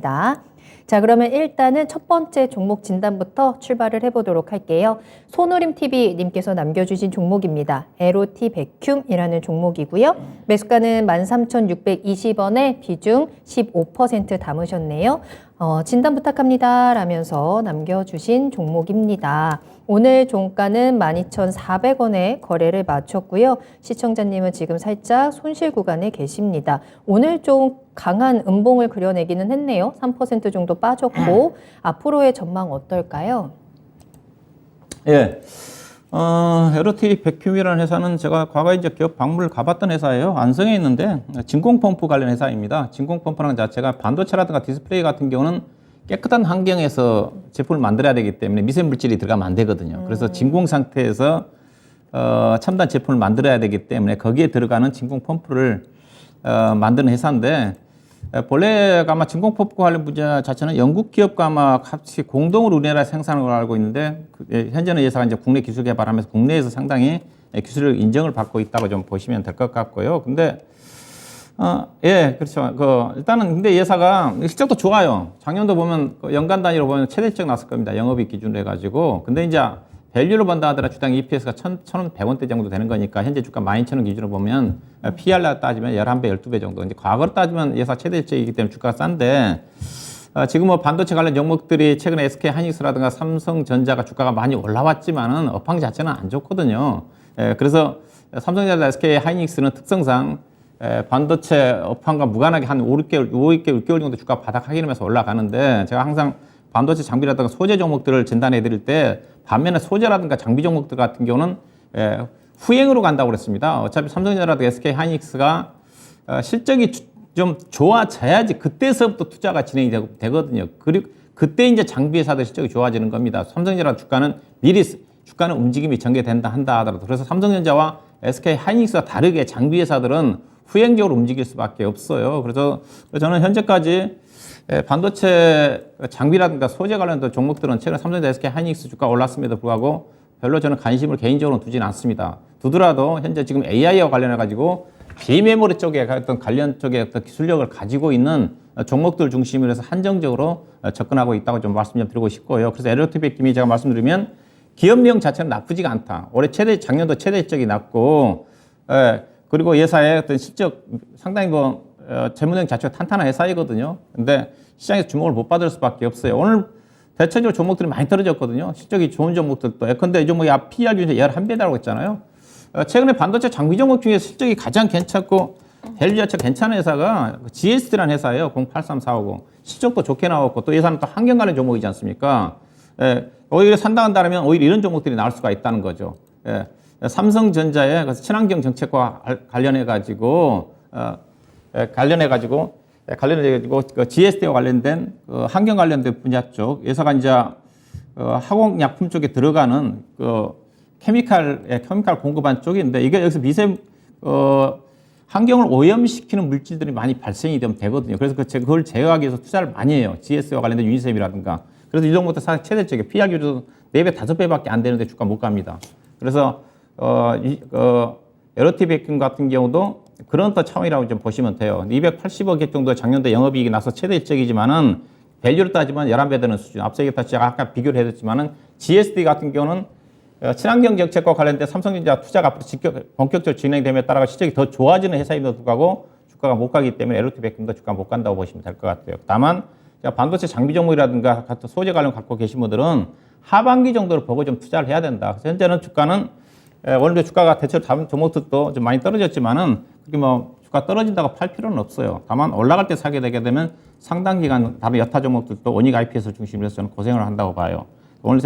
자, 그러면 일단은 첫 번째 종목 진단부터 출발을 해보도록 할게요. 손우림TV님께서 남겨주신 종목입니다. LOT 백큐움이라는 종목이고요. 매수가는 13,620원에 비중 15% 담으셨네요. 진단 부탁합니다 라면서 남겨주신 종목입니다. 오늘 종가는 12,400원에 거래를 마쳤고요. 시청자님은 지금 살짝 손실 구간에 계십니다. 오늘 좀 강한 음봉을 그려내기는 했네요. 3% 정도 빠졌고 앞으로의 전망 어떨까요? 예. LOT 백큐움이라는 회사는 제가 과거에 이제 기업 박물을 가봤던 회사예요. 안성에 있는데 진공펌프 관련 회사입니다. 진공펌프라는 자체가 반도체라든가 디스플레이 같은 경우는 깨끗한 환경에서 제품을 만들어야 되기 때문에 미세물질이 들어가면 안 되거든요. 그래서 진공 상태에서 첨단 제품을 만들어야 되기 때문에 거기에 들어가는 진공펌프를 만드는 회사인데 본래가 아마 진공펌프 관련 분야 자체는 영국 기업과 아마 같이 공동으로 우리나라에 생산하는 걸 알고 있는데 현재는 이 회사가 이제 국내 기술 개발하면서 국내에서 상당히 기술을 인정을 받고 있다고 좀 보시면 될 것 같고요. 근데 예, 그렇죠. 일단은 근데 이 회사가 실적도 좋아요. 작년도 보면 연간 단위로 보면 최대치가 났을 겁니다. 영업이익 기준으로 해가지고. 근데 이제 밸류로 본다 하더라도 주당 EPS가 1,100원대 정도 되는 거니까 현재 주가 12,000원 기준으로 보면 PR로 따지면 11배, 12배 정도. 이제 과거로 따지면 이 회사 최대치이기 때문에 주가가 싼데 지금 뭐 반도체 관련 종목들이 최근에 SK 하이닉스라든가 삼성전자가 주가가 많이 올라왔지만은 업황 자체는 안 좋거든요. 그래서 삼성전자, SK 하이닉스는 특성상 반도체 업황과 무관하게 한 6개월 정도 주가 바닥 하기면서 올라가는데 제가 항상 반도체 장비라든가 소재 종목들을 진단해 드릴 때 반면에 소재라든가 장비 종목들 같은 경우는 후행으로 간다고 그랬습니다. 어차피 삼성전자라든가 SK 하이닉스가 실적이 좀 좋아져야지 그때서부터 투자가 진행이 되거든요. 그리고 그때 이제 장비 회사들 실적이 좋아지는 겁니다. 삼성전자 주가는 미리 주가는 움직임이 전개된다 한다 하더라도 그래서 삼성전자와 SK 하이닉스와 다르게 장비 회사들은 후행적으로 움직일 수밖에 없어요. 그래서 저는 현재까지 반도체 장비라든가 소재 관련된 종목들은 최근 삼성전자, SK 하이닉스 주가가 올랐음에도 불구하고 별로 저는 관심을 개인적으로 두지는 않습니다. 두더라도 현재 지금 AI와 관련해가지고 비메모리 쪽에 어떤 관련 쪽에 어떤 기술력을 가지고 있는 종목들 중심으로 해서 한정적으로 접근하고 있다고 좀 말씀 좀 드리고 싶고요. 그래서 LOT 백큐움이 제가 말씀드리면 기업 내용 자체는 나쁘지가 않다. 올해 작년도 최대 실적이 났고, 그리고 예사의 어떤 실적 상당히 재무내용 자체가 탄탄한 회사이거든요. 근데 시장에서 주목을 못 받을 수밖에 없어요. 오늘 대체적으로 종목들이 많이 떨어졌거든요. 실적이 좋은 종목들도. 예컨대 이 종목이 PER 기준에서 11배라고 했잖아요. 최근에 반도체 장비 종목 중에 실적이 가장 괜찮고 밸류 자체가 괜찮은 회사가 GSD라는 회사예요. 083450. 실적도 좋게 나왔고 또 예산은 또 환경 관련 종목이지 않습니까? 오히려 산다면 오히려 이런 종목들이 나올 수가 있다는 거죠. 삼성전자의 친환경 정책과 관련해가지고 그 GSD와 관련된 환경 관련된 분야 쪽 회사가 이제 화공약품 쪽에 들어가는 케미칼 공급한 쪽인데 이게 여기서 환경을 오염시키는 물질들이 많이 발생이 되거든요. 그래서 그걸 제어하기 위해서 투자를 많이 해요. GS와 관련된 유니셉이라든가. 그래서 이 종목도 사실 최대적인 PR 기준도 4배, 5배밖에 안 되는데 주가 못 갑니다. 그래서 LOT 백큐움 같은 경우도 그런 또 차원이라고 좀 보시면 돼요. 280억 정도 작년도에 영업이익이 나서 최대 일적이지만은 밸류로 따지면 11배 되는 수준. 앞서 얘기했다 제가 아까 비교를 해줬지만은 GSD 같은 경우는 친환경 정책과 관련된 삼성전자 투자가 앞으로 본격적으로 진행됨에 따라 실적이 더 좋아지는 회사임에도 불구하고 주가가 못 가기 때문에 LOT 백큐움도 주가가 못 간다고 보시면 될 것 같아요. 다만 반도체 장비 종목이라든가 같은 소재 관련 갖고 계신 분들은 하반기 정도를 보고 좀 투자를 해야 된다. 그래서 현재는 주가는 오늘도 주가가 대체로 다른 종목들도 좀 많이 떨어졌지만은 그렇게 주가 떨어진다고 팔 필요는 없어요. 다만 올라갈 때 사게 되게 되면 상당 기간 다른 여타 종목들도 원익 IPS를 중심으로 해서 저는 고생을 한다고 봐요. 오늘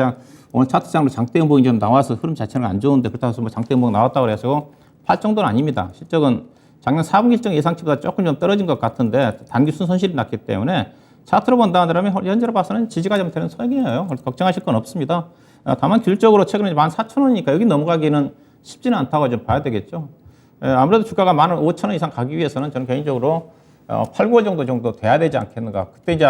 차트장으로 장대 음봉이 좀 나와서 흐름 자체는 안 좋은데 그렇다고 해서 장대 음봉 나왔다고 해서 팔 정도는 아닙니다. 실적은 작년 4분기 일정 예상치보다 조금 좀 떨어진 것 같은데 단기순 손실이 났기 때문에 차트로 본다 하더라면 현재로 봐서는 지지가 좀 되는 선이에요. 걱정하실 건 없습니다. 다만 기술적으로 최근에 14,000원이니까 여기 넘어가기는 쉽지는 않다고 좀 봐야 되겠죠. 아무래도 주가가 15,000원 이상 가기 위해서는 저는 개인적으로 8, 9월 정도 돼야 되지 않겠는가. 그때 이제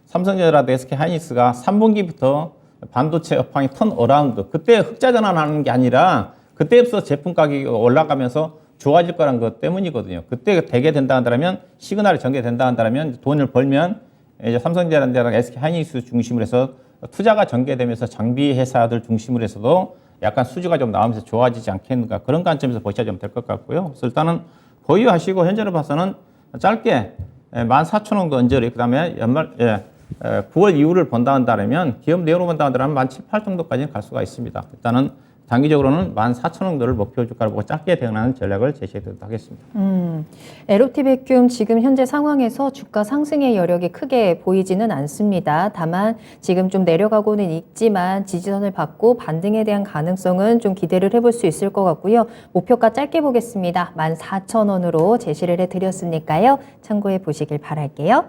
삼성전자라도 SK 하이닉스가 3분기부터 반도체 업황이 턴 어라운드. 그때 흑자 전환하는 게 아니라 그때부터 제품 가격이 올라가면서 좋아질 거란 것 때문이거든요. 그때 되게 된다 한다면 시그널이 전개된다 한다면 돈을 벌면 이제 삼성전자랑 SK 하이닉스 중심으로 해서 투자가 전개되면서 장비 회사들 중심으로 해서도 약간 수주가 좀 나오면서 좋아지지 않겠는가 그런 관점에서 보셔야 좀 될 것 같고요. 그래서 일단은 보유하시고 현재로 봐서는 짧게 14,000원 언저리 그다음에 연말 9월 이후를 본다 한다면 기업 내용으로 본다 한다면 17,800 정도까지는 갈 수가 있습니다. 일단은 단기적으로는 14,000원대를 목표 주가를 보고 짧게 대응하는 전략을 제시해드리도록 하겠습니다. LOT 백큐움 지금 현재 상황에서 주가 상승의 여력이 크게 보이지는 않습니다. 다만 지금 좀 내려가고는 있지만 지지선을 받고 반등에 대한 가능성은 좀 기대를 해볼 수 있을 것 같고요. 목표가 짧게 보겠습니다. 14,000원으로 제시를 해드렸으니까요. 참고해 보시길 바랄게요.